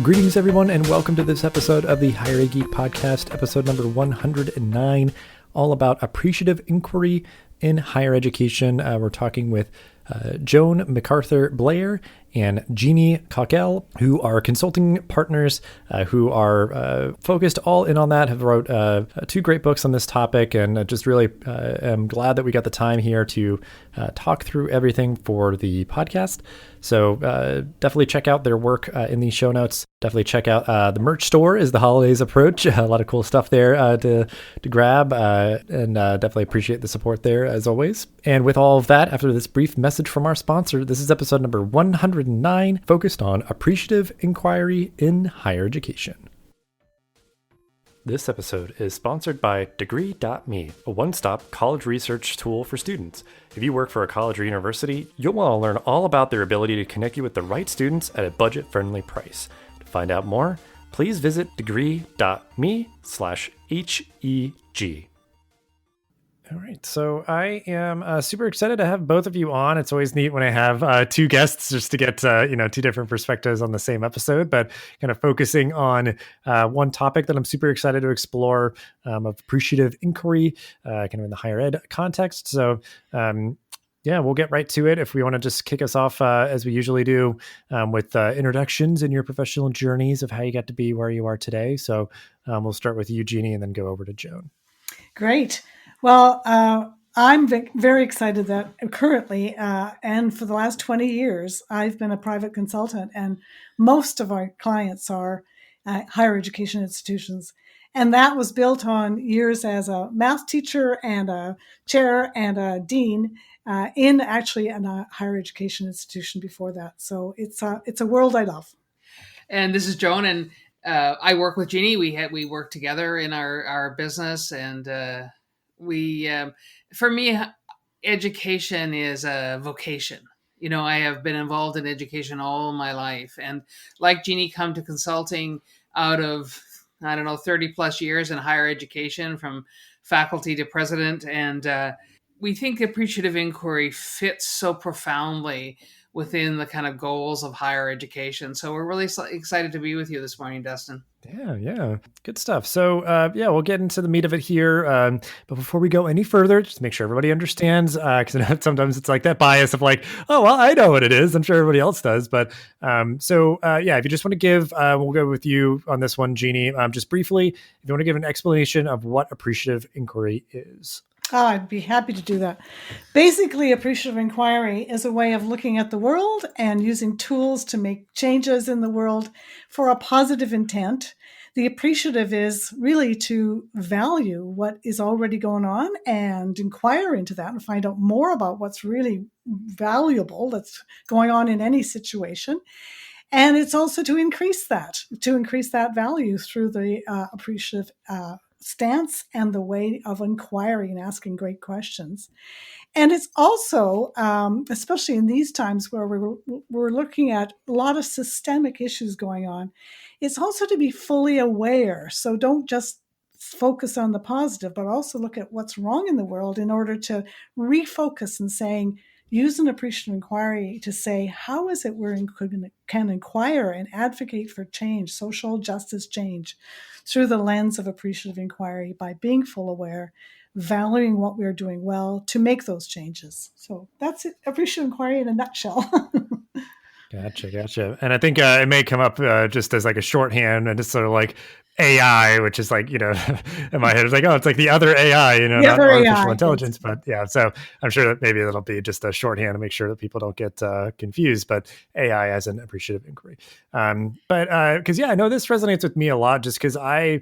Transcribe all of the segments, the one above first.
Greetings, everyone, and welcome to this episode of the Higher Ed Geek Podcast, episode number 109, all about appreciative inquiry in higher education. We're talking with Joan MacArthur Blair and Jeannie Cockell, who are consulting partners who are focused all in on that, have wrote two great books on this topic, and just really am glad that we got the time here to talk through everything for the podcast. So definitely check out their work in the show notes. Definitely check out the merch store as the holidays approach. A lot of cool stuff there to grab, and definitely appreciate the support there as always. And with all of that, after this brief message from our sponsor, this is episode number 109, focused on appreciative inquiry in higher education. This episode is sponsored by Degree.me, a one-stop college research tool for students. If you work for a college or university, you'll want to learn all about their ability to connect you with the right students at a budget-friendly price. To find out more, please visit degree.me/HEG. All right, so I am super excited to have both of you on. It's always neat when I have two guests just to get two different perspectives on the same episode, but kind of focusing on one topic that I'm super excited to explore of appreciative inquiry, kind of in the higher ed context. So yeah, we'll get right to it. If we want to just kick us off as we usually do with introductions in your professional journeys of how you got to be where you are today. So we'll start with you, Jeannie, and then go over to Joan. Great. Well, I'm very excited that currently, and for the last 20 years, I've been a private consultant, and most of our clients are higher education institutions. And that was built on years as a math teacher and a chair and a dean in actually a higher education institution before that. So it's a world I love. And this is Joan, and I work with Jeannie. We work together in our business, and for me, education is a vocation. You know, I have been involved in education all my life, and like Jeannie, come to consulting out of 30 plus years in higher education, from faculty to president, and we think appreciative inquiry fits so profoundly within the kind of goals of higher education. So we're really excited to be with you this morning, Dustin. Yeah. Good stuff. So, we'll get into the meat of it here. But before we go any further, just make sure everybody understands, because sometimes it's like that bias of like, oh, well, I know what it is. I'm sure everybody else does. But if you just want to give, we'll go with you on this one, Jeannie, just briefly, if you want to give an explanation of what appreciative inquiry is. Oh, I'd be happy to do that. Basically, appreciative inquiry is a way of looking at the world and using tools to make changes in the world for a positive intent. The appreciative is really to value what is already going on and inquire into that and find out more about what's really valuable that's going on in any situation. And it's also to increase that value through the appreciative stance and the way of inquiring and asking great questions. And it's also, especially in these times where we're looking at a lot of systemic issues going on, it's also to be fully aware. So don't just focus on the positive, but also look at what's wrong in the world in order to refocus and saying, use an appreciative inquiry to say, how is it we can inquire and advocate for change, social justice change, through the lens of appreciative inquiry by being full aware, valuing what we're doing well to make those changes. So that's it, appreciative inquiry in a nutshell. Gotcha. And I think it may come up just as like a shorthand and just sort of like AI, which is like, in my head, it's like, oh, it's like the other AI, not artificial intelligence. But yeah, so I'm sure that maybe that'll be just a shorthand to make sure that people don't get confused, but AI as an appreciative inquiry. Because I know this resonates with me a lot just because I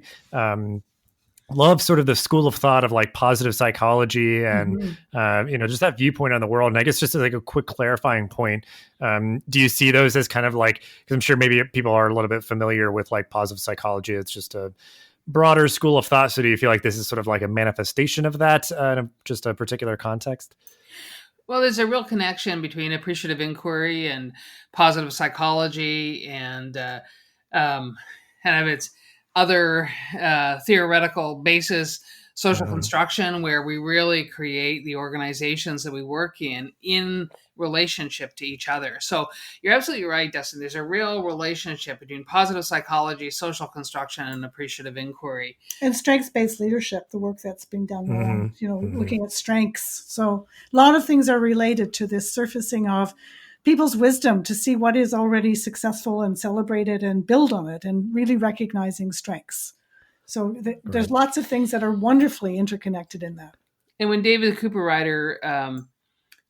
love sort of the school of thought of like positive psychology and, just that viewpoint on the world. And I guess just as like a quick clarifying point, do you see those as kind of like, because I'm sure maybe people are a little bit familiar with like positive psychology. It's just a broader school of thought. So do you feel like this is sort of like a manifestation of that in just a particular context? Well, there's a real connection between appreciative inquiry and positive psychology and kind of its other theoretical basis. social construction, where we really create the organizations that we work in relationship to each other. So you're absolutely right, Dustin. There's a real relationship between positive psychology, social construction, and appreciative inquiry. And strengths-based leadership, the work that's being done around, looking at strengths. So a lot of things are related to this surfacing of people's wisdom to see what is already successful and celebrated and build on it, and really recognizing strengths. So there's lots of things that are wonderfully interconnected in that. And when David Cooperrider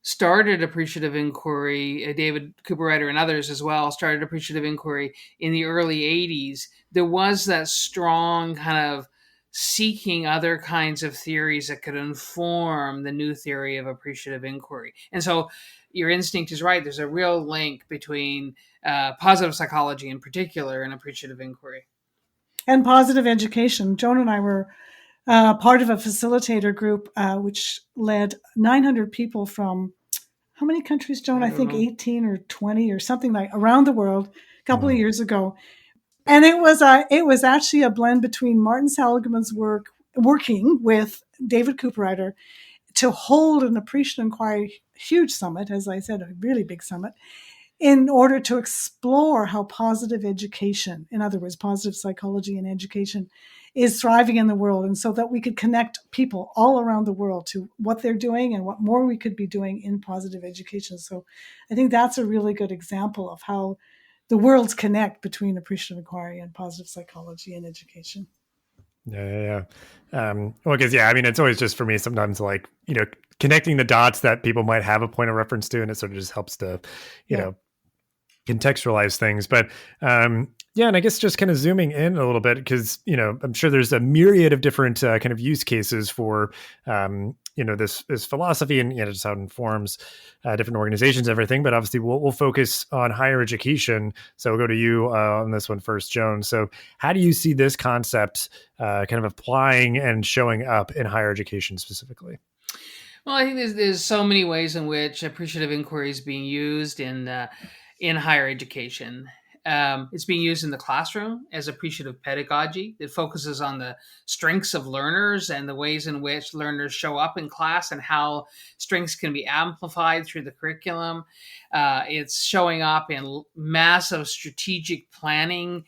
started appreciative inquiry, David Cooperrider and others as well started appreciative inquiry in the early 80s, there was that strong kind of seeking other kinds of theories that could inform the new theory of appreciative inquiry. And so your instinct is right. There's a real link between positive psychology in particular and appreciative inquiry. And positive education. Joan and I were part of a facilitator group which led 900 people from how many countries, Joan? I think 18 or 20 or something like around the world a couple of years ago. And it was actually a blend between Martin Seligman's working with David Cooperrider to hold an appreciative inquiry huge summit, as I said, a really big summit, in order to explore how positive education, in other words, positive psychology and education, is thriving in the world, and so that we could connect people all around the world to what they're doing and what more we could be doing in positive education. So I think that's a really good example of how the worlds connect between appreciative inquiry and positive psychology and education. Yeah. Well, because I mean, it's always just for me sometimes like, connecting the dots that people might have a point of reference to, and it sort of just helps to, know, contextualize things. But and I guess just kind of zooming in a little bit, because I'm sure there's a myriad of different kind of use cases for this philosophy, and just how it informs different organizations, everything. But obviously we'll focus on higher education. So we'll go to you on this one first, Joan. So how do you see this concept kind of applying and showing up in higher education specifically? Well, I think there's so many ways in which appreciative inquiry is being used in higher education. It's being used in the classroom as appreciative pedagogy that focuses on the strengths of learners and the ways in which learners show up in class and how strengths can be amplified through the curriculum. It's showing up in massive strategic planning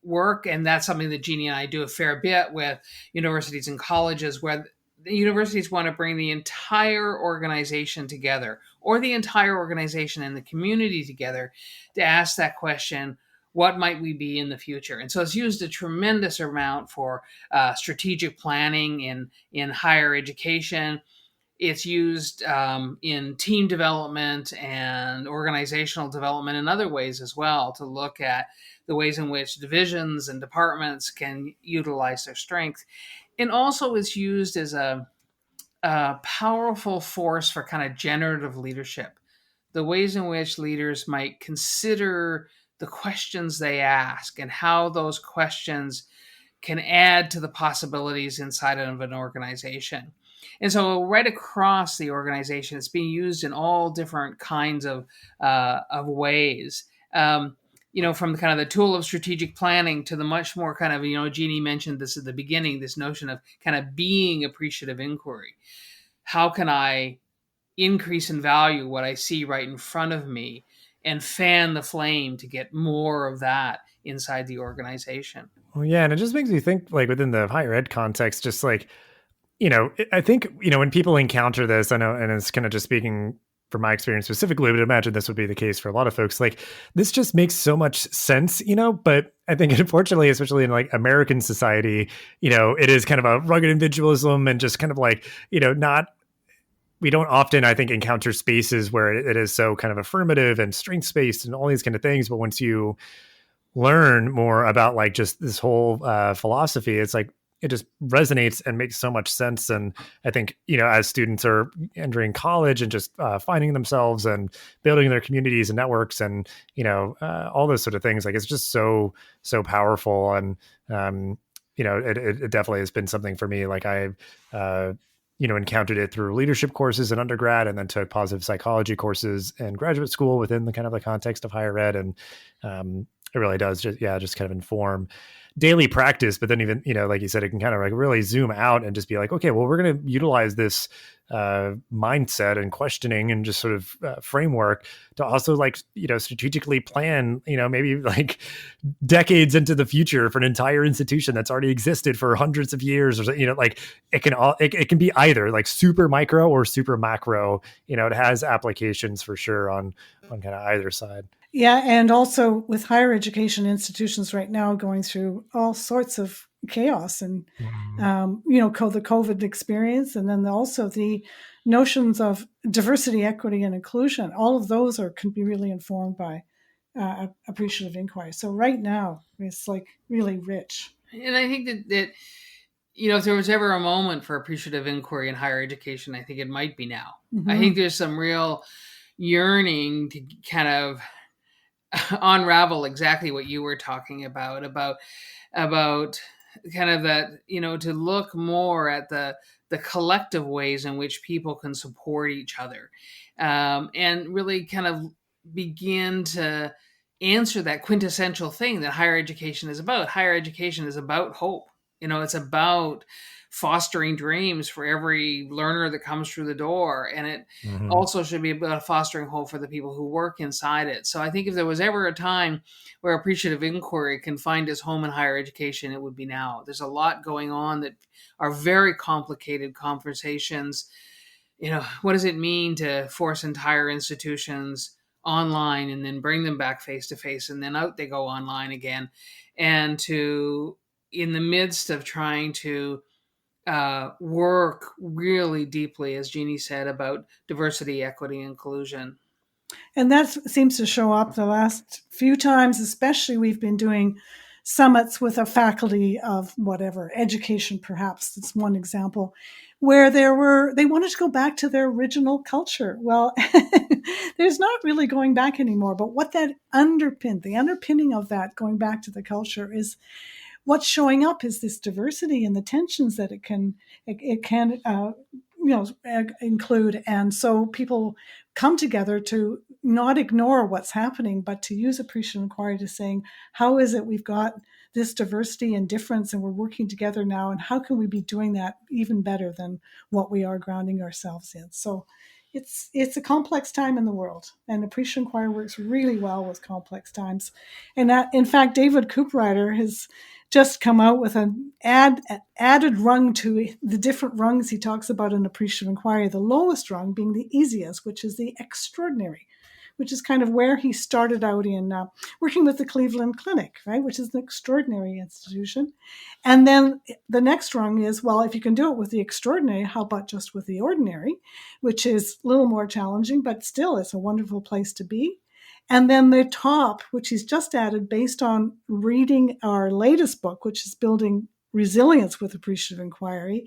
work, and that's something that Jeannie and I do a fair bit with universities and colleges, where the universities want to bring the entire organization together, or the entire organization and the community together, to ask that question, what might we be in the future? And so it's used a tremendous amount for strategic planning in higher education. It's used in team development and organizational development in other ways as well, to look at the ways in which divisions and departments can utilize their strength. And also is used as a powerful force for kind of generative leadership, the ways in which leaders might consider the questions they ask and how those questions can add to the possibilities inside of an organization. And so right across the organization, it's being used in all different kinds of ways. From kind of the tool of strategic planning to the much more kind of, Jeannie mentioned this at the beginning, this notion of kind of being appreciative inquiry. How can I increase in value what I see right in front of me and fan the flame to get more of that inside the organization? Well, yeah. And it just makes me think, like, within the higher ed context, just like, I think, when people encounter this, I know, and it's kind of just speaking from my experience specifically, but imagine this would be the case for a lot of folks. Like, this just makes so much sense, but I think unfortunately, especially in like American society, it is kind of a rugged individualism and just kind of like, we don't often, I think, encounter spaces where it is so kind of affirmative and strengths-based and all these kind of things. But once you learn more about like just this whole philosophy, it's like, it just resonates and makes so much sense. And I think, as students are entering college and just finding themselves and building their communities and networks and, all those sort of things, like, it's just so powerful. And, it definitely has been something for me. Like, I've, encountered it through leadership courses in undergrad, and then took positive psychology courses in graduate school within the kind of the context of higher ed. And, It really does. Just kind of inform daily practice. But then even, like you said, it can kind of like really zoom out and just be like, okay, well, we're going to utilize this mindset and questioning and just sort of framework to also like, strategically plan, maybe like decades into the future for an entire institution that's already existed for hundreds of years, or like it can be either like super micro or super macro. It has applications for sure on kind of either side. Yeah, and also with higher education institutions right now going through all sorts of chaos and, the COVID experience, and then also the notions of diversity, equity, and inclusion. All of those can be really informed by appreciative inquiry. So right now, it's like really rich. And I think that if there was ever a moment for appreciative inquiry in higher education, I think it might be now. Mm-hmm. I think there's some real yearning to kind of unravel exactly what you were talking about kind of that, to look more at the collective ways in which people can support each other, and really kind of begin to answer that quintessential thing that higher education is about. Higher education is about hope. It's about fostering dreams for every learner that comes through the door. And it also should be about fostering hope for the people who work inside it. So I think if there was ever a time where appreciative inquiry can find its home in higher education, it would be now. There's a lot going on that are very complicated conversations. What does it mean to force entire institutions online and then bring them back face to face, and then out they go online again? And in the midst of trying to work really deeply, as Jeannie said, about diversity, equity, and inclusion. And that seems to show up the last few times, especially we've been doing summits with a faculty of whatever, education perhaps, that's one example, where they wanted to go back to their original culture. Well, there's not really going back anymore, but what that the underpinning of that going back to the culture is what's showing up is this diversity and the tensions that it can include. And so people come together to not ignore what's happening, but to use appreciative inquiry to saying, how is it we've got this diversity and difference and we're working together now, and how can we be doing that even better than what we are grounding ourselves in? So it's a complex time in the world, and appreciative inquiry works really well with complex times. And that, in fact, David Cooperrider has just come out with an added rung to the different rungs he talks about in appreciative inquiry, the lowest rung being the easiest, which is the extraordinary, which is kind of where he started out in working with the Cleveland Clinic, right, which is an extraordinary institution. And then the next rung is, well, if you can do it with the extraordinary, how about just with the ordinary, which is a little more challenging, but still it's a wonderful place to be. And then the top, which he's just added based on reading our latest book, which is Building Resilience with Appreciative Inquiry,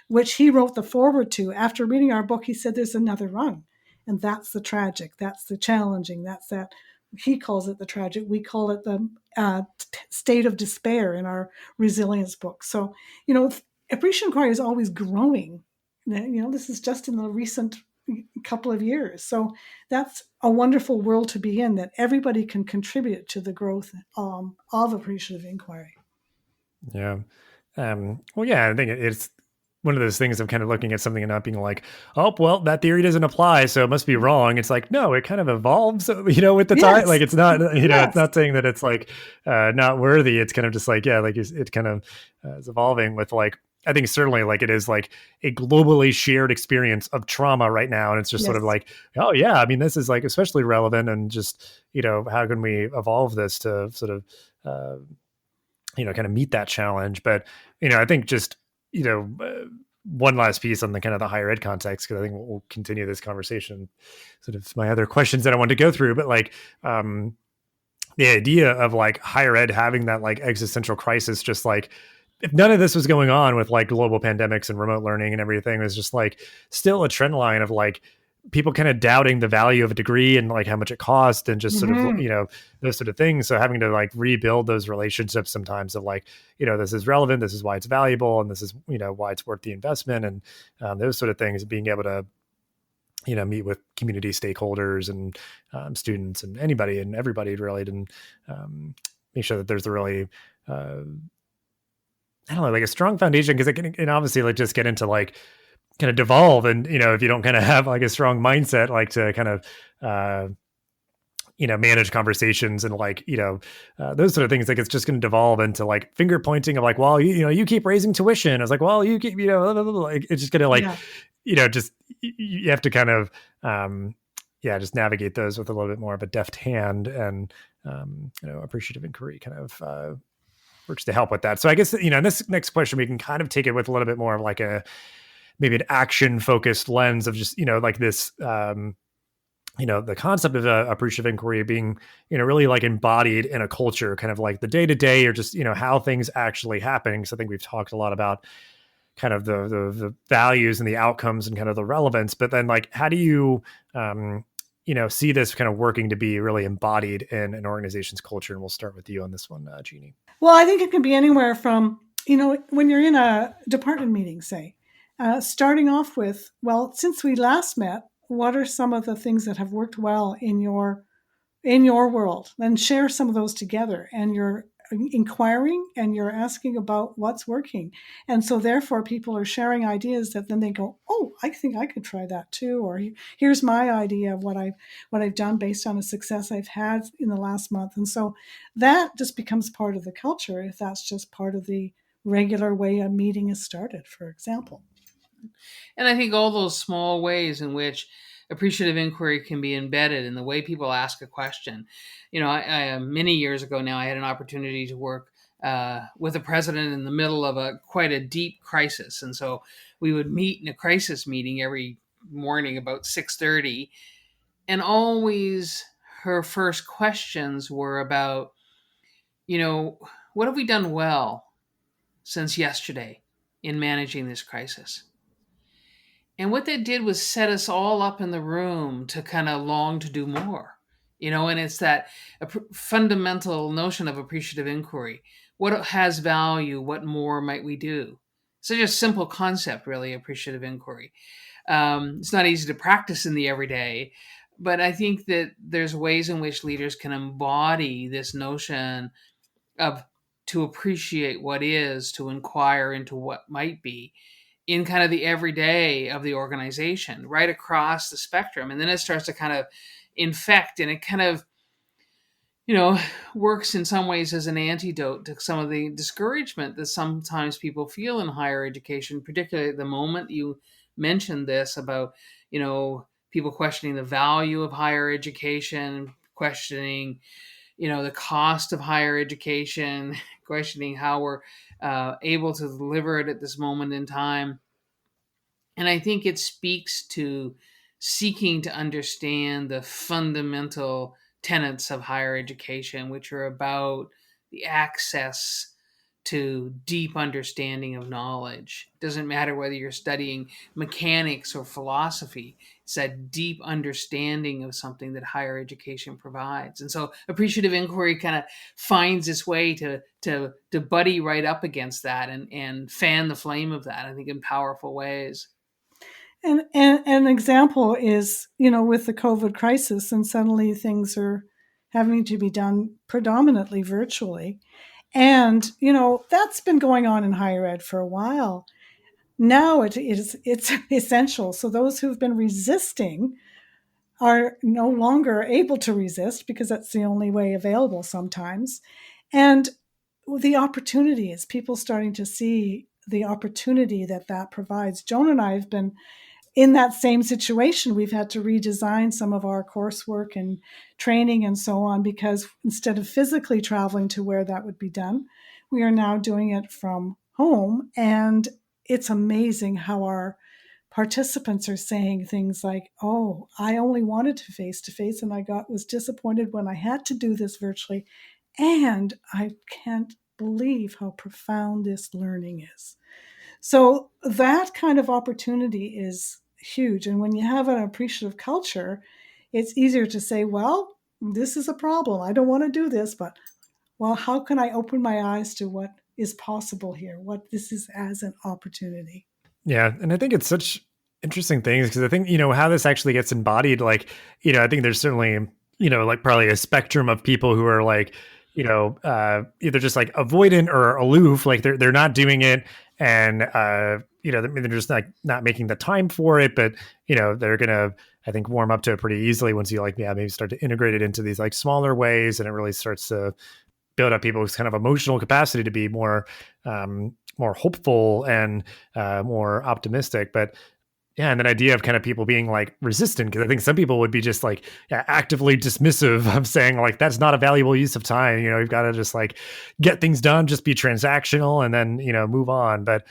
which he wrote the foreword to. After reading our book, he said there's another rung, and that's the tragic, that's the challenging, that's that. He calls it the tragic. We call it the state of despair in our resilience book. So, appreciative inquiry is always growing. This is just in the recent couple of years. So that's a wonderful world to be in, that everybody can contribute to the growth of appreciative inquiry. Yeah. I think it's one of those things of kind of looking at something and not being like, oh, well, that theory doesn't apply, so it must be wrong. It's like, no, it kind of evolves, with the time. Like, it's not, it's not saying that it's like not worthy. It's kind of just like, it kind of is evolving with like, I think certainly like it is like a globally shared experience of trauma right now. And it's just sort of like, oh yeah, I mean, this is like especially relevant, and just, how can we evolve this to sort of, kind of meet that challenge. But, I think just, one last piece on the kind of the higher ed context, because I think we'll continue this conversation, sort of my other questions that I wanted to go through, but like, the idea of like higher ed having that like existential crisis, just like, if none of this was going on with like global pandemics and remote learning and everything, it was just like still a trend line of like people kind of doubting the value of a degree and like how much it cost and just sort of, those sort of things. So having to like rebuild those relationships sometimes of like, this is relevant, this is why it's valuable, and this is, why it's worth the investment, and those sort of things, being able to, meet with community stakeholders and students and anybody and everybody really, and make sure that there's a really, I don't know, like a strong foundation, because it can obviously like just get into like kind of devolve. And, if you don't kind of have like a strong mindset, like to kind of, manage conversations and like, those sort of things, like it's just going to devolve into like finger pointing of like, well, you keep raising tuition. I was like, well, you keep, blah, blah, blah, blah. Like, it's just going to like, just, you have to kind of, just navigate those with a little bit more of a deft hand, and, appreciative inquiry kind of, works to help with that. So I guess, in this next question, we can kind of take it with a little bit more of like maybe an action focused lens of just, like this, the concept of appreciative inquiry being, really like embodied in a culture, kind of like the day to day, or just, how things actually happen. So I think we've talked a lot about kind of the values and the outcomes and kind of the relevance, but then like, how do you, see this kind of working to be really embodied in an organization's culture? And we'll start with you on this one, Jeannie. Well, I think it can be anywhere from, when you're in a department meeting, say, starting off with, well, since we last met, what are some of the things that have worked well in your world? Then share some of those together, and you're inquiring and you're asking about what's working. And so therefore people are sharing ideas that then they go, oh, I think I could try that too. Or here's my idea of what I've done based on a success I've had in the last month. And so that just becomes part of the culture, if that's just part of the regular way a meeting is started, for example. And I think all those small ways in which appreciative inquiry can be embedded in the way people ask a question. I many years ago now, I had an opportunity to work with a president in the middle of quite a deep crisis. And so we would meet in a crisis meeting every morning about 6:30. And always her first questions were about, what have we done well since yesterday in managing this crisis? And what that did was set us all up in the room to kind of long to do more, and it's that fundamental notion of appreciative inquiry. What has value? What more might we do? Such a simple concept, really, appreciative inquiry. It's not easy to practice in the everyday, but I think that there's ways in which leaders can embody this notion of to appreciate what is, to inquire into what might be, in kind of the everyday of the organization, right across the spectrum. And then it starts to kind of infect, and it kind of, works in some ways as an antidote to some of the discouragement that sometimes people feel in higher education, particularly at the moment you mentioned this about, people questioning the value of higher education, questioning, the cost of higher education, questioning how we're able to deliver it at this moment in time. And I think it speaks to seeking to understand the fundamental tenets of higher education, which are about the access to deep understanding of knowledge. It doesn't matter whether you're studying mechanics or philosophy. It's that deep understanding of something that higher education provides. And so appreciative inquiry kind of finds its way to buddy right up against that and fan the flame of that, I think, in powerful ways. And an example is, with the COVID crisis, and suddenly things are having to be done predominantly virtually. And, that's been going on in higher ed for a while. Now it's essential. So those who've been resisting are no longer able to resist, because that's the only way available sometimes. And the opportunity is people starting to see the opportunity that provides. Joan and I have been in that same situation. We've had to redesign some of our coursework and training and so on, because instead of physically traveling to where that would be done, we are now doing it from home. And it's amazing how our participants are saying things like, oh, I only wanted to face-to-face and I was disappointed when I had to do this virtually. And I can't believe how profound this learning is. So that kind of opportunity is huge. And when you have an appreciative culture, it's easier to say, well, this is a problem. I don't want to do this, but, well, how can I open my eyes to what is possible here? What this is as an opportunity. Yeah. And I think it's such interesting things, because I think, how this actually gets embodied, like, I think there's certainly, like probably a spectrum of people who are like, either just like avoidant or aloof, like they're not doing it, and they're just like not making the time for it, but they're gonna, I think, warm up to it pretty easily once you maybe start to integrate it into these like smaller ways, and it really starts to build up people's kind of emotional capacity to be more hopeful and more optimistic. But yeah, and that idea of kind of people being like resistant, because I think some people would be just like actively dismissive of saying like that's not a valuable use of time. You've got to just like get things done, just be transactional, and then move on. But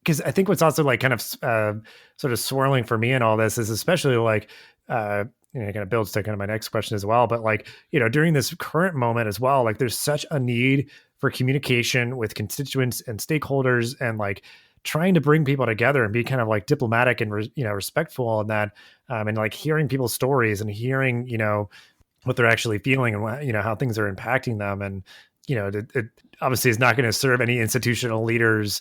because I think what's also like kind of sort of swirling for me in all this is especially like kind of builds to kind of my next question as well. But like during this current moment as well, like there's such a need for communication with constituents and stakeholders, and like trying to bring people together and be kind of like diplomatic and respectful, and that and like hearing people's stories and hearing what they're actually feeling, and how things are impacting them. And it obviously is not going to serve any institutional leaders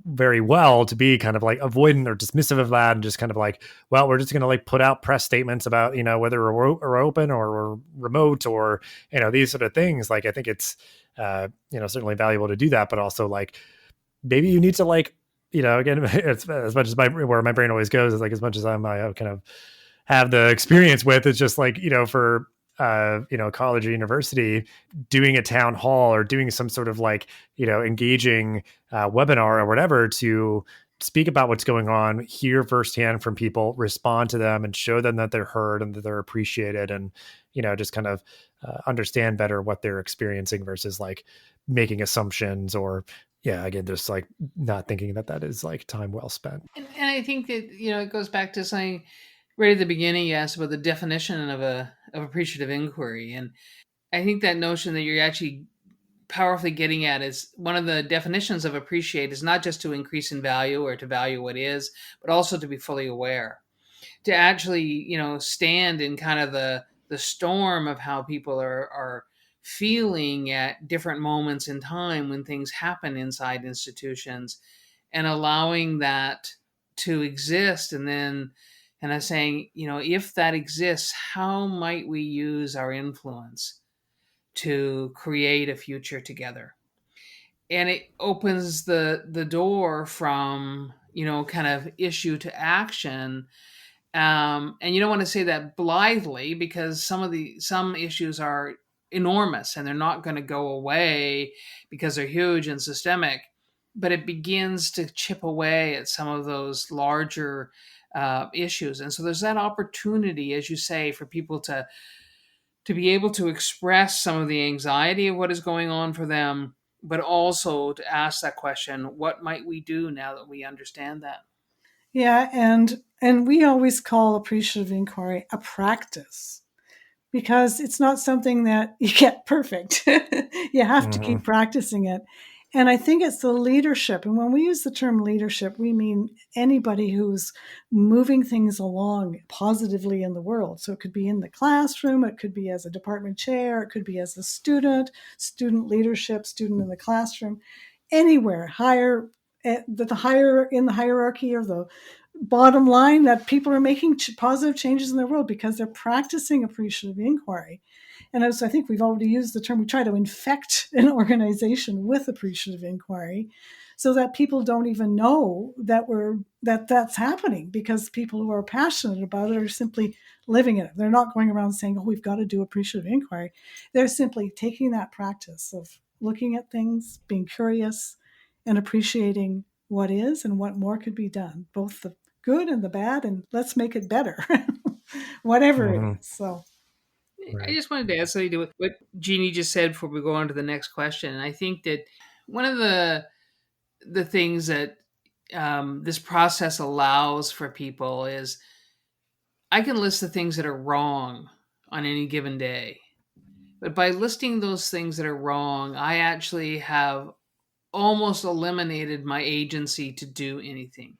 very well to be kind of like avoidant or dismissive of that, and just kind of like, well, we're just going to like put out press statements about whether we're open or we're remote, or these sort of things. Like I think it's certainly valuable to do that, but also like maybe you need to like again, it's as much as where my brain always goes is like, as much as I kind of have the experience with, it's just like for college or university, doing a town hall or doing some sort of like engaging webinar or whatever to speak about what's going on, hear firsthand from people, respond to them, and show them that they're heard and that they're appreciated, and just kind of understand better what they're experiencing versus like making assumptions, or again, just like not thinking that is like time well spent. And I think that it goes back to saying right at the beginning, you asked about the definition of appreciative inquiry, and I think that notion that you're actually powerfully getting at is one of the definitions of appreciate is not just to increase in value or to value what is, but also to be fully aware, to actually stand in kind of the storm of how people are feeling at different moments in time when things happen inside institutions, and allowing that to exist, and then and I'm saying, if that exists, how might we use our influence to create a future together? And it opens the door from kind of issue to action. And you don't want to say that blithely, because some issues are enormous and they're not going to go away because they're huge and systemic. But it begins to chip away at some of those larger issues, and so there's that opportunity, as you say, for people to be able to express some of the anxiety of what is going on for them, but also to ask that question: what might we do now that we understand that? Yeah, and we always call appreciative inquiry a practice, because it's not something that you get perfect. You have to keep practicing it. And I think it's the leadership. And when we use the term leadership, we mean anybody who's moving things along positively in the world. So it could be in the classroom, it could be as a department chair, it could be as a student leadership, student in the classroom, anywhere higher, the higher in the hierarchy, or the bottom line, that people are making positive changes in their world because they're practicing appreciative inquiry. And as I think we've already used the term, we try to infect an organization with appreciative inquiry, so that people don't even know that that's happening, because people who are passionate about it are simply living in it. They're not going around saying, "Oh, we've got to do appreciative inquiry." They're simply taking that practice of looking at things, being curious, and appreciating what is and what more could be done, both the good and the bad, and let's make it better, whatever it is. So. I Right. just wanted to add something to what Jeannie just said before we go on to the next question. And I think that one of the things that this process allows for people is I can list the things that are wrong on any given day. But by listing those things that are wrong, I actually have almost eliminated my agency to do anything.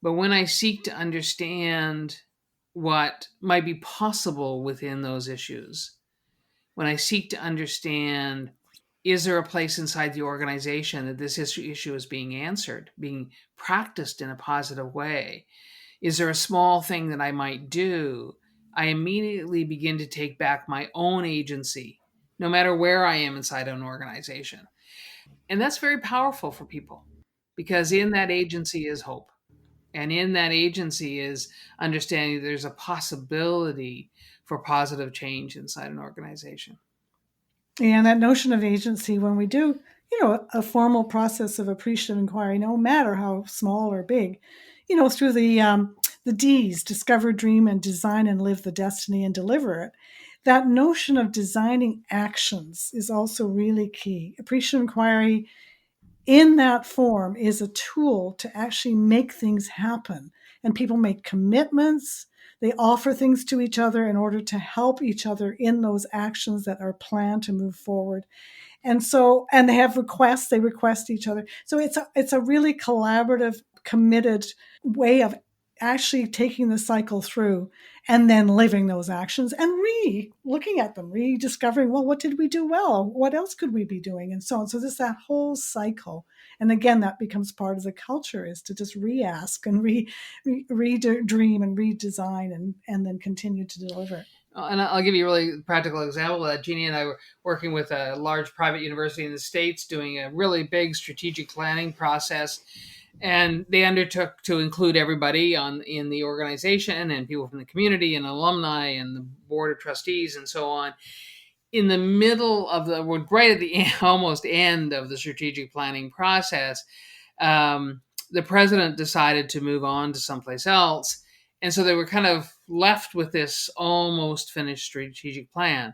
But when I seek to understand what might be possible within those issues, when I seek to understand, is there a place inside the organization that this issue is being answered, being practiced in a positive way? Is there a small thing that I might do? I immediately begin to take back my own agency no matter where I am inside an organization. And that's very powerful for people, because in that agency is hope. And in that agency is understanding there's a possibility for positive change inside an organization. And that notion of agency, when we do, a formal process of appreciative inquiry, no matter how small or big, through the D's, discover, dream, and design, and live the destiny and deliver it. That notion of designing actions is also really key. Appreciative inquiry in that form is a tool to actually make things happen. And people make commitments. They offer things to each other in order to help each other in those actions that are planned to move forward. And they have requests, they request each other. So it's a really collaborative, committed way of actually taking the cycle through and then living those actions and looking at them, rediscovering, well, what did we do well? What else could we be doing? And so on. So there's that whole cycle. And again, that becomes part of the culture, is to just re-ask and dream and redesign and then continue to deliver. And I'll give you a really practical example. Jeannie and I were working with a large private university in the States doing a really big strategic planning process. And they undertook to include everybody in the organization, and people from the community and alumni and the board of trustees and so on. In the middle of right at the end, almost end of the strategic planning process, the president decided to move on to someplace else. And so they were kind of left with this almost finished strategic plan.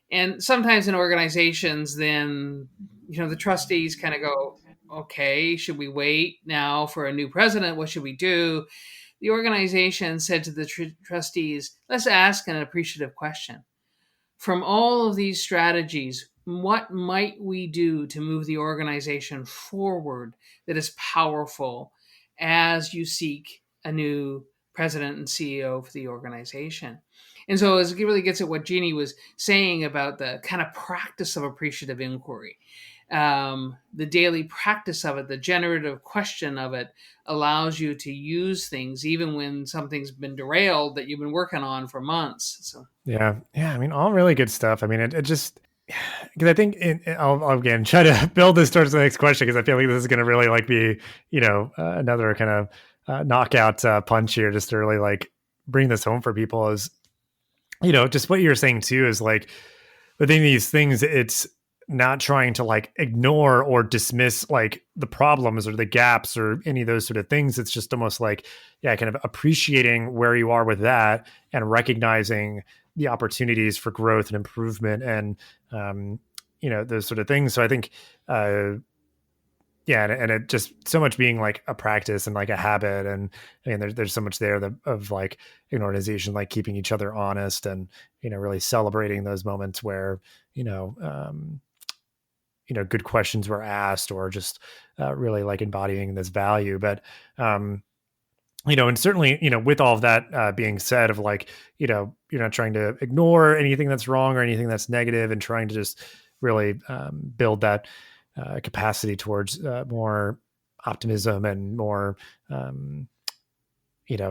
And sometimes in organizations, then, the trustees kind of go, okay, should we wait now for a new president? What should we do? The organization said to the trustees, let's ask an appreciative question. From all of these strategies, what might we do to move the organization forward that is powerful as you seek a new president and CEO for the organization? And so it really gets at what Jeannie was saying about the kind of practice of appreciative inquiry. The daily practice of it, the generative question of it, allows you to use things even when something's been derailed that you've been working on for months. So yeah. I mean, all really good stuff. I mean, it just, because I think I'll again try to build this towards the next question, because I feel like this is going to really be another kind of knockout punch here, just to really bring this home for people. Is just what you're saying too, is within these things, it's not trying to ignore or dismiss the problems or the gaps or any of those sort of things. It's just almost kind of appreciating where you are with that and recognizing the opportunities for growth and improvement and those sort of things. So I think and it just so much being a practice and a habit. And I mean, there's so much there of an organization, keeping each other honest and, really celebrating those moments where, good questions were asked, or just really embodying this value. But, and certainly, with all of that being said, of you're not trying to ignore anything that's wrong or anything that's negative, and trying to just really build that capacity towards more optimism and more,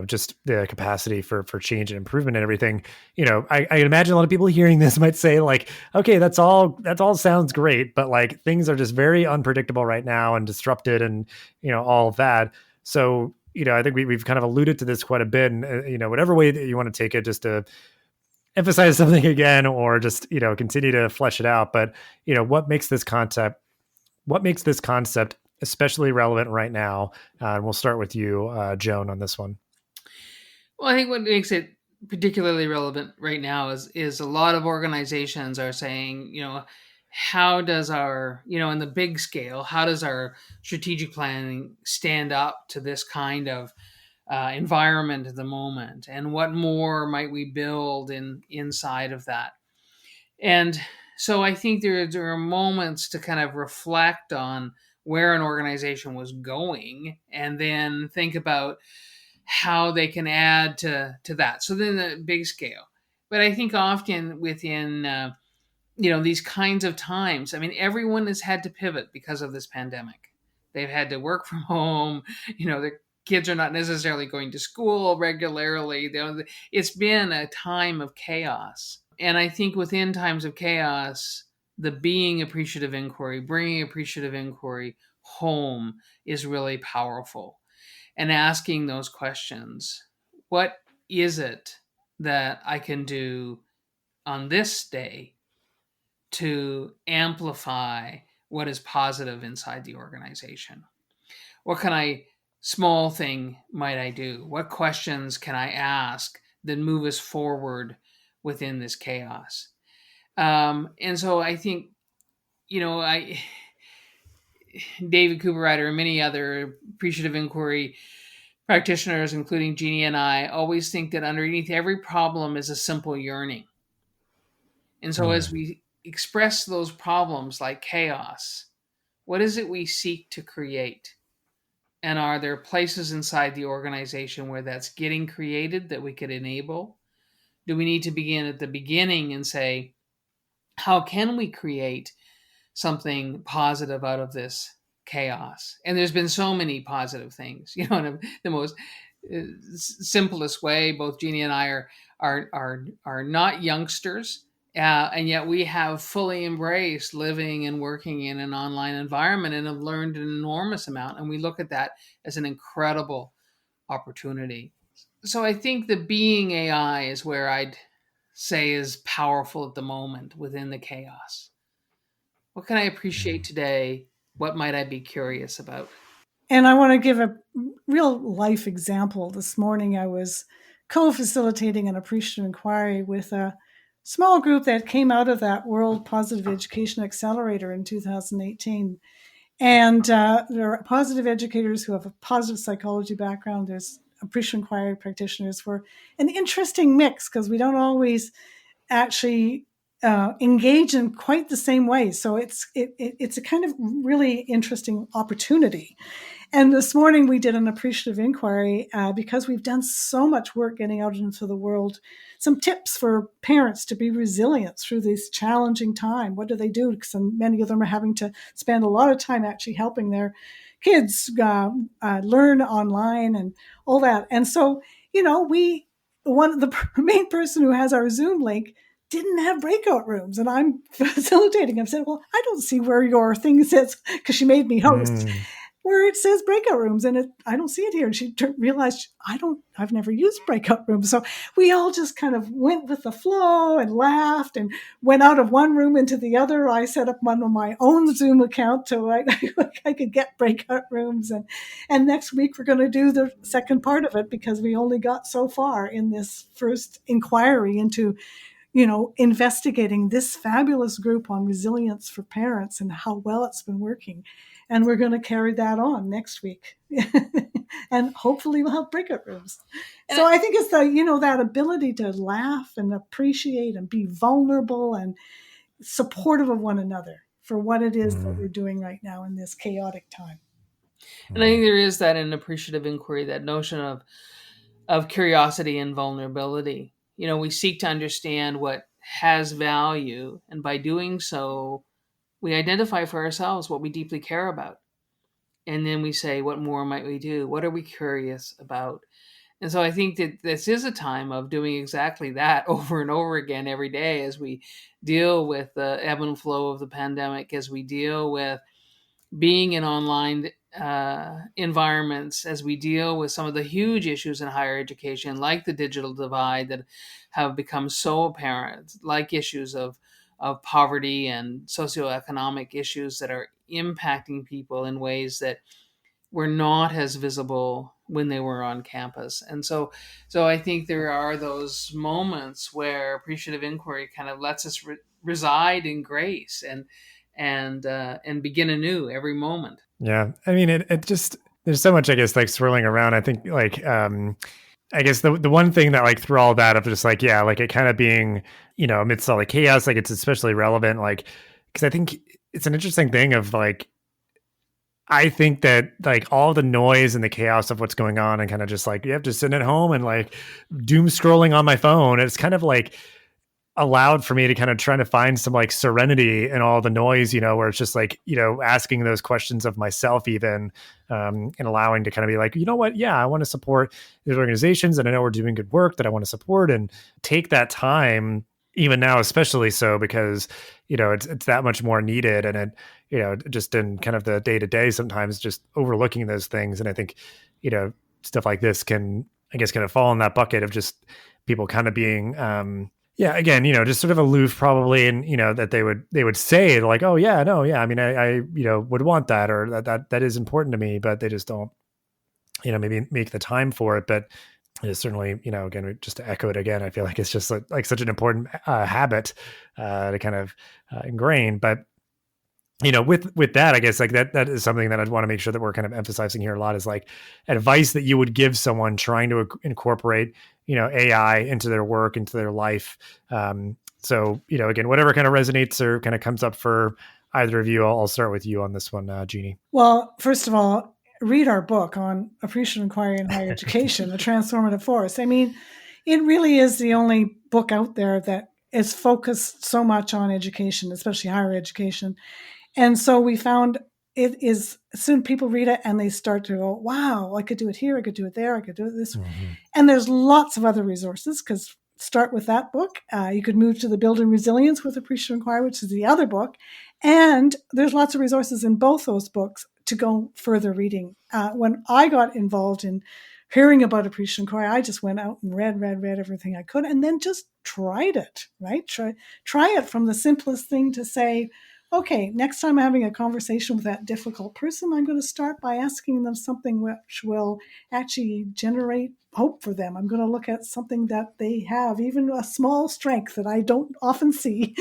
just the capacity for change and improvement and everything. I imagine a lot of people hearing this might say okay, that's all sounds great, but things are just very unpredictable right now and disrupted and, all of that. So, I think we've kind of alluded to this quite a bit, and, whatever way that you want to take it, just to emphasize something again, or just, continue to flesh it out. But, what makes this concept especially relevant right now? And we'll start with you, Joan, on this one. Well, I think what makes it particularly relevant right now is a lot of organizations are saying, how does our, in the big scale, how does our strategic planning stand up to this kind of environment at the moment? And what more might we build inside of that? And so I think there are moments to kind of reflect on where an organization was going, and then think about how they can add to that. So then the big scale. But I think often within, these kinds of times, I mean, everyone has had to pivot because of this pandemic. They've had to work from home. Their kids are not necessarily going to school regularly. It's been a time of chaos. And I think within times of chaos, the being appreciative inquiry, bringing appreciative inquiry home is really powerful. And asking those questions. What is it that I can do on this day to amplify what is positive inside the organization? What small thing might I do? What questions can I ask that move us forward within this chaos? And so I think, David Cooperrider and many other appreciative inquiry practitioners, including Jeannie and I, always think that underneath every problem is a simple yearning. And so as we express those problems like chaos, what is it we seek to create? And are there places inside the organization where that's getting created that we could enable? Do we need to begin at the beginning and say, how can we create something positive out of this chaos? And there's been so many positive things, in the most simplest way. Both Jeannie and I are not youngsters, and yet we have fully embraced living and working in an online environment and have learned an enormous amount. And we look at that as an incredible opportunity. So I think the being AI is where I'd say is powerful at the moment within the chaos. What can I appreciate today? What might I be curious about? And I want to give a real life example. This morning, I was co-facilitating an appreciative inquiry with a small group that came out of that World Positive Education Accelerator in 2018. And there are positive educators who have a positive psychology background. There's appreciative inquiry practitioners. We're an interesting mix because we don't always actually engage in quite the same way. So it's a kind of really interesting opportunity. And this morning we did an appreciative inquiry because we've done so much work getting out into the world. Some tips for parents to be resilient through this challenging time. What do they do? Because many of them are having to spend a lot of time actually helping their kids learn online and all that. And so, the main person who has our Zoom link didn't have breakout rooms, and I'm facilitating. I've said, well, I don't see where your thing says, because she made me host, where it says breakout rooms, and I don't see it here. And she realized I've never used breakout rooms. So we all just kind of went with the flow and laughed and went out of one room into the other. I set up one on my own Zoom account so I could get breakout rooms. And next week we're going to do the second part of it, because we only got so far in this first inquiry into investigating this fabulous group on resilience for parents and how well it's been working. And we're going to carry that on next week. And hopefully we'll have breakout rooms. So I think it's that ability to laugh and appreciate and be vulnerable and supportive of one another for what it is that we're doing right now in this chaotic time. And I think there is that in appreciative inquiry, that notion of curiosity and vulnerability. We seek to understand what has value, and by doing so, we identify for ourselves what we deeply care about. And then we say, what more might we do? What are we curious about? And so I think that this is a time of doing exactly that over and over again every day, as we deal with the ebb and flow of the pandemic, as we deal with being in online environments, as we deal with some of the huge issues in higher education, like the digital divide that have become so apparent, like issues of poverty and socioeconomic issues that are impacting people in ways that were not as visible when they were on campus. And so I think there are those moments where appreciative inquiry kind of lets us reside in grace and begin anew every moment. Yeah. I mean, it just, there's so much, I guess, like swirling around. I think I guess the one thing that, like, through all that of just like, yeah, like it kind of being, amidst all the chaos, like it's especially relevant, like, because I think it's an interesting thing of like, I think that like all the noise and the chaos of what's going on and kind of just like, you have to sit at home and like doom scrolling on my phone. It's kind of like allowed for me to kind of try to find some like serenity in all the noise, where it's just like, asking those questions of myself even, and allowing to kind of be like, you know what? Yeah, I want to support these organizations, and I know we're doing good work that I want to support, and take that time even now, especially so because, it's that much more needed. And it, just in kind of the day to day, sometimes just overlooking those things. And I think, stuff like this can, I guess, kind of fall in that bucket of just people kind of being, yeah, again, just sort of aloof probably. And, that they would say like, oh yeah, no, yeah. I mean, I would want that, or that is important to me, but they just don't, maybe make the time for it. But it is certainly, again, just to echo it again, I feel like it's just like such an important habit to kind of ingrain. But, with that, I guess like that is something that I'd want to make sure that we're kind of emphasizing here a lot, is like advice that you would give someone trying to incorporate, AI into their work, into their life. So, again, whatever kind of resonates or kind of comes up for either of you, I'll start with you on this one, Jeannie. Well, first of all, read our book on appreciative inquiry in higher education, A Transformative Force. I mean, it really is the only book out there that is focused so much on education, especially higher education. And so we found it is, soon people read it and they start to go, wow, I could do it here, I could do it there, I could do it this way. Mm-hmm. And there's lots of other resources, because start with that book. You could move to the Building Resilience with Appreciative Inquiry, which is the other book. And there's lots of resources in both those books to go further reading. When I got involved in hearing about Appreciative Inquiry, I just went out and read everything I could, and then just tried it, right? Try it from the simplest thing to say, okay, next time I'm having a conversation with that difficult person, I'm going to start by asking them something which will actually generate hope for them. I'm going to look at something that they have, even a small strength that I don't often see,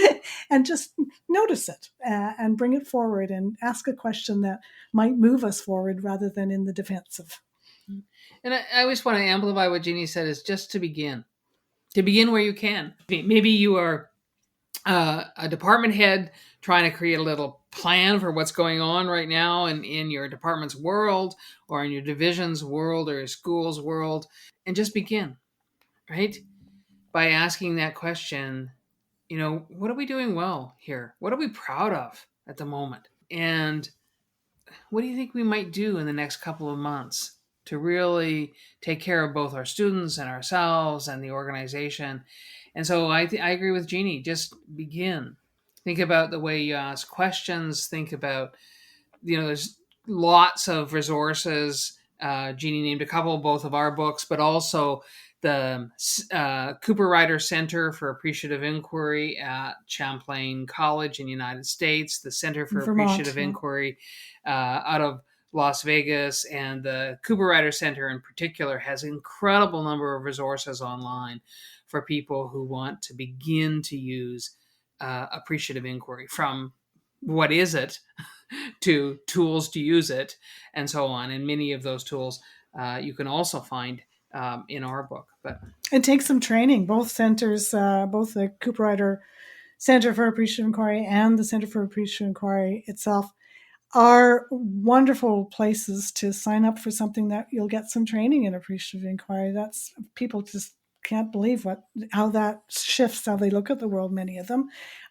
and just notice it and bring it forward and ask a question that might move us forward rather than in the defensive. And I always want to amplify what Jeannie said, is just to begin where you can. Maybe you are a department head trying to create a little plan for what's going on right now in your department's world, or in your division's world, or your school's world, and just begin, right? By asking that question, what are we doing well here? What are we proud of at the moment? And what do you think we might do in the next couple of months to really take care of both our students and ourselves and the organization? And so I agree with Jeannie. Just begin. Think about the way you ask questions. Think about, there's lots of resources. Jeannie named a couple, both of our books, but also the Cooper Ryder Center for Appreciative Inquiry at Champlain College in the United States, the Center for Appreciative Inquiry out of Las Vegas, and the Cooper Ryder Center in particular has an incredible number of resources online for people who want to begin to use appreciative inquiry, from what is it to tools to use it, and so on. And many of those tools you can also find in our book. But it takes some training. Both centers, both the Cooper Ryder Center for Appreciative Inquiry and the Center for Appreciative Inquiry itself, are wonderful places to sign up for something that you'll get some training in appreciative inquiry. That's, people just can't believe how that shifts how they look at the world, many of them,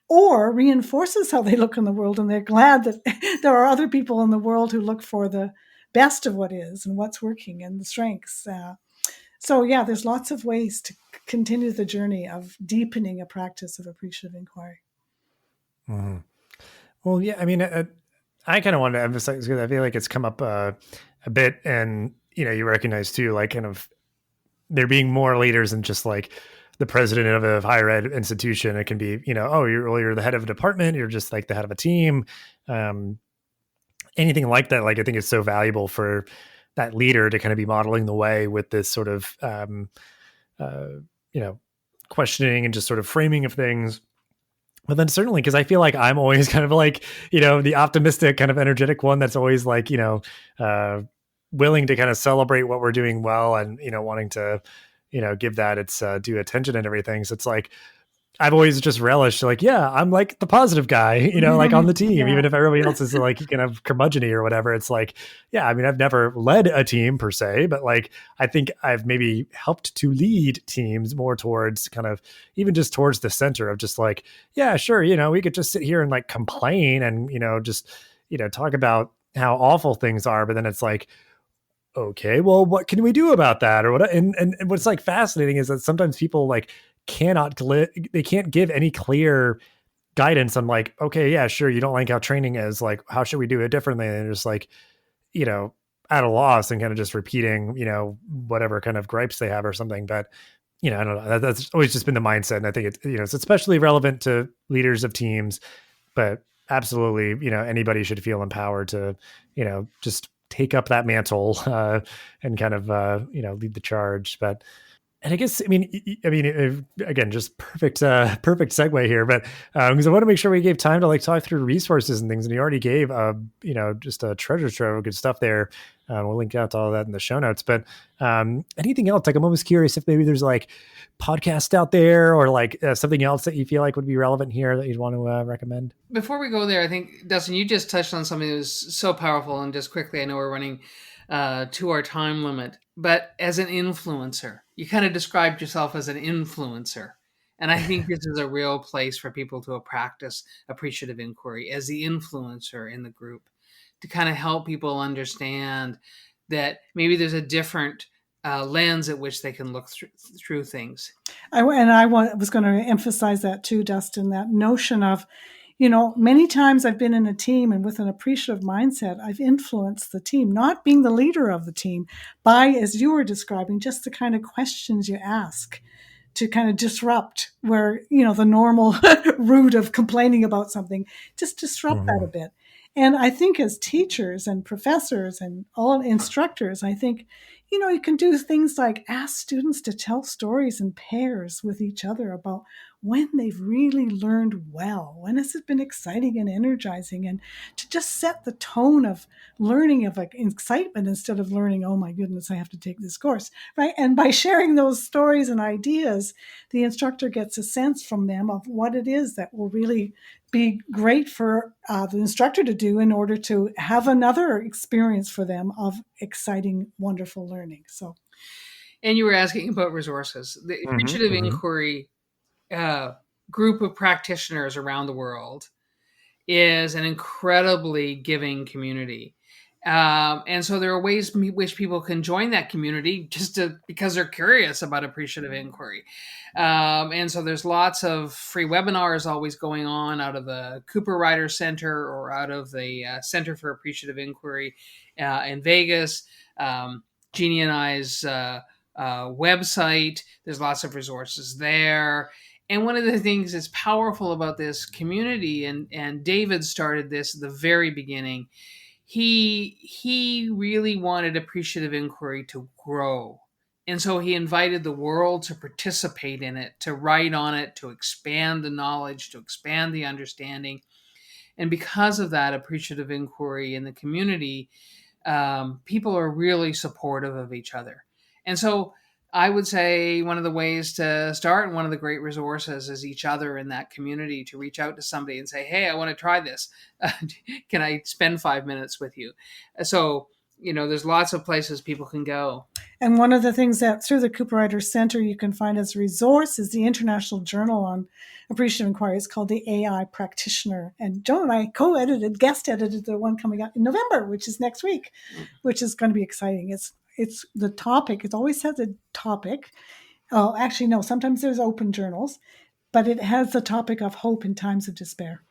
or reinforces how they look in the world. And they're glad that there are other people in the world who look for the best of what is and what's working and the strengths. So yeah, there's lots of ways to continue the journey of deepening a practice of appreciative inquiry. Mm-hmm. Well, yeah, I mean, I kind of wanted to emphasize, because I feel like it's come up a bit, and you recognize too, like kind of there being more leaders than just like the president of a higher ed institution. It can be, oh, you're the head of a department, you're just like the head of a team, anything like that. Like, I think it's so valuable for that leader to kind of be modeling the way with this sort of, questioning and just sort of framing of things. But then certainly, because I feel like I'm always kind of like, the optimistic kind of energetic one that's always like, willing to kind of celebrate what we're doing well, and, wanting to, give that its due attention and everything. So it's like, I've always just relished like, yeah, I'm like the positive guy, like on the team, yeah. Even if everybody else is like kind of curmudgeon-y or whatever. It's like, yeah, I mean, I've never led a team per se, but like, I think I've maybe helped to lead teams more towards kind of even just towards the center of just like, yeah, sure. We could just sit here and like complain and, just, talk about how awful things are. But then it's like, okay, well, what can we do about that? Or what? And what's like fascinating is that sometimes people like they can't give any clear guidance on like, okay, yeah, sure, you don't like how training is, like, how should we do it differently? And they're just like, at a loss and kind of just repeating, whatever kind of gripes they have or something. But, I don't know. That's always just been the mindset. And I think it's especially relevant to leaders of teams, but absolutely, anybody should feel empowered to, just take up that mantle and kind of, lead the charge. But, and I guess, again, just perfect segue here, but because I want to make sure we gave time to like talk through resources and things, and you already gave, just a treasure trove of good stuff there. We'll link out to all that in the show notes. But anything else? Like, I'm almost curious if maybe there's like podcasts out there or like something else that you feel like would be relevant here that you'd want to recommend. Before we go there, I think Dustin, you just touched on something that was so powerful, and just quickly, I know we're running to our time limit, but as an influencer, you kind of described yourself as an influencer. And I think this is a real place for people to practice appreciative inquiry as the influencer in the group, to kind of help people understand that maybe there's a different lens at which they can look through things. I was going to emphasize that too, Dustin, that notion of, many times I've been in a team, and with an appreciative mindset, I've influenced the team, not being the leader of the team, by, as you were describing, just the kind of questions you ask to kind of disrupt where, the normal route of complaining about something, just disrupt that a bit. And I think as teachers and professors and all instructors, I think, you can do things like ask students to tell stories in pairs with each other about when they've really learned well, when has it been exciting and energizing, and to just set the tone of learning, of like excitement, instead of learning, oh my goodness, I have to take this course, right? And by sharing those stories and ideas, the instructor gets a sense from them of what it is that will really be great for the instructor to do in order to have another experience for them of exciting, wonderful learning. So, and you were asking about resources. The Appreciative Inquiry group of practitioners around the world is an incredibly giving community. And so there are ways in which people can join that community because they're curious about appreciative inquiry. And so there's lots of free webinars always going on out of the Cooper Ryder Center or out of the Center for Appreciative Inquiry in Vegas. Jeannie and I's website, there's lots of resources there. And one of the things that's powerful about this community, and David started this at the very beginning, he really wanted appreciative inquiry to grow. And so he invited the world to participate in it, to write on it, to expand the knowledge, to expand the understanding. And because of that appreciative inquiry in the community, people are really supportive of each other. And so I would say one of the ways to start, and one of the great resources, is each other in that community, to reach out to somebody and say, hey, I want to try this. Can I spend 5 minutes with you? So, there's lots of places people can go. And one of the things that through the Cooper Ryder Center you can find as a resource is the International Journal on Appreciative Inquiry. It's called the AI Practitioner. And Joan and I guest edited the one coming out in November, which is next week, which is going to be exciting. It's the topic. It always has a topic. Oh, actually, no, sometimes there's open journals, but it has the topic of hope in times of despair.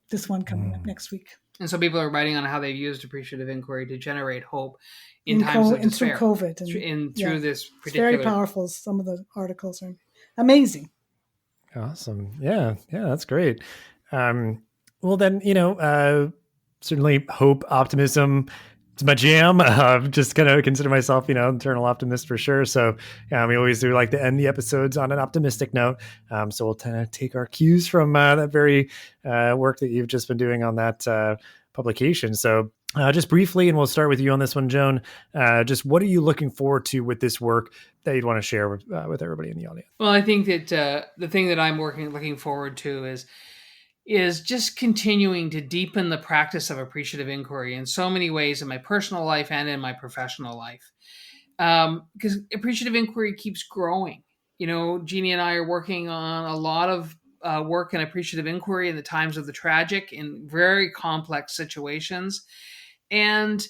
This one coming up next week. And so people are writing on how they've used appreciative inquiry to generate hope in times of despair. And through COVID. And through this particular... It's very powerful. Some of the articles are amazing. Awesome. Yeah, that's great. Well, then, certainly hope, optimism, it's my jam. Just kind of consider myself, eternal optimist for sure. So we always do like to end the episodes on an optimistic note. So we'll kind of take our cues from that very work that you've just been doing on that publication. So just briefly, and we'll start with you on this one, Joan, just what are you looking forward to with this work that you'd want to share with everybody in the audience? Well, I think that the thing that I'm looking forward to is just continuing to deepen the practice of appreciative inquiry in so many ways in my personal life and in my professional life. Because appreciative inquiry keeps growing. Jeannie and I are working on a lot of work in appreciative inquiry in the times of the tragic, in very complex situations. And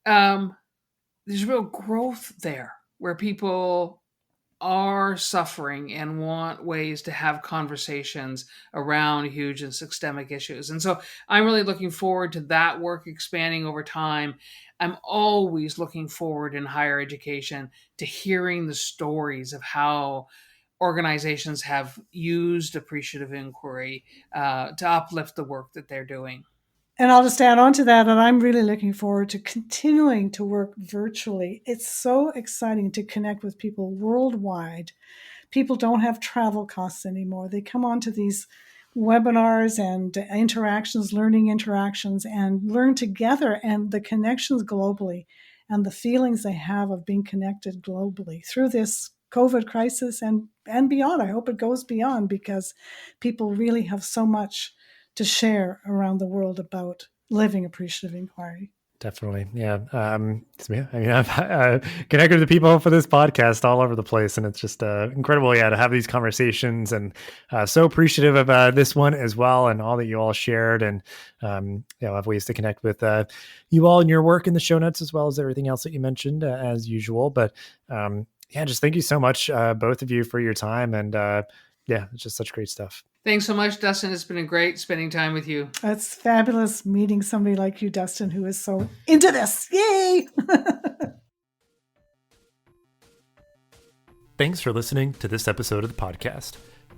there's real growth there where people are suffering and want ways to have conversations around huge and systemic issues. And so I'm really looking forward to that work expanding over time. I'm always looking forward in higher education to hearing the stories of how organizations have used appreciative inquiry to uplift the work that they're doing. And I'll just add on to that, and I'm really looking forward to continuing to work virtually. It's so exciting to connect with people worldwide. People don't have travel costs anymore. They come onto these webinars and interactions, learning interactions, and learn together, and the connections globally and the feelings they have of being connected globally through this COVID crisis and beyond. I hope it goes beyond, because people really have so much to share around the world about living appreciative inquiry. Definitely. Yeah. I mean, I've connected with people for this podcast all over the place, and it's just incredible, to have these conversations, and so appreciative of this one as well, and all that you all shared, and have ways to connect with you all and your work in the show notes, as well as everything else that you mentioned as usual. But just thank you so much, both of you, for your time, and it's just such great stuff. Thanks so much, Dustin. It's been great spending time with you. It's fabulous meeting somebody like you, Dustin, who is so into this. Yay! Thanks for listening to this episode of the podcast.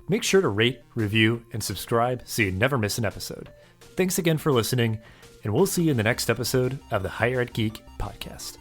Make sure to rate, review, and subscribe so you never miss an episode. Thanks again for listening, and we'll see you in the next episode of the Higher Ed Geek podcast.